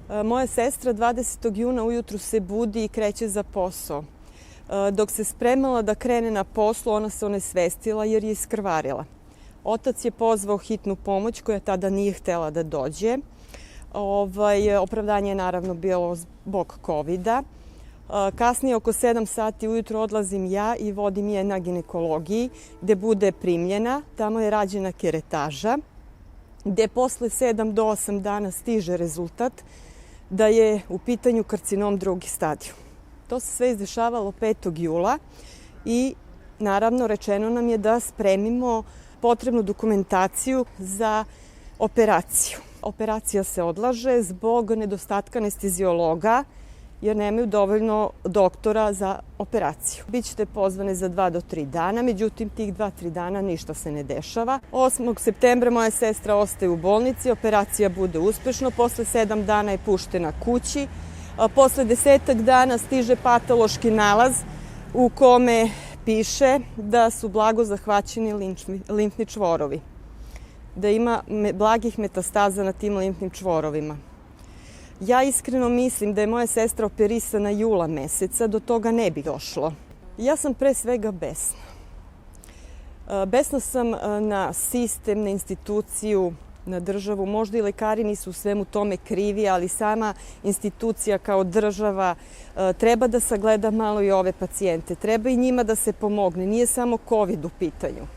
Moja sestra 20. juna ujutru se budi i kreće za posao. Dok se spremala da krene na poslu, ona se onesvestila jer je iskrvarila. Otac je pozvao hitnu pomoć koja tada nije htela da dođe. Opravdanje je naravno bilo zbog COVID-a. Kasnije oko 7 sati ujutro odlazim ja i vodim je na ginekologiji gde bude primljena. Tamo je rađena keretaža gde posle 7 do 8 dana stiže rezultat da je u pitanju karcinom drugi stadijum. To se sve izdešavalo 5. jula i naravno rečeno nam je da spremimo potrebnu dokumentaciju za operaciju. Operacija se odlaže zbog nedostatka anesteziologa jer nemaju dovoljno doktora za operaciju. Bićete pozvane za 2 do 3 dana, međutim tih 2-3 dana ništa se ne dešava. 8. septembra moja sestra ostaje u bolnici, operacija bude uspešno, posle 7 dana je puštena kući. Posle 10 dana stiže patološki nalaz u kome piše da su blago zahvaćeni limfni čvorovi, da ima blagih metastaza na tim limfnim čvorovima. Ja iskreno mislim da je moja sestra operisana jula meseca, do toga ne bi došlo. Ja sam pre svega besna. Besna sam na sistem, na instituciju, na državu. Možda i lekari nisu u svemu tome krivi, ali sama institucija kao država treba da sagleda malo i ove pacijente. Treba i njima da se pomogne. Nije samo COVID u pitanju.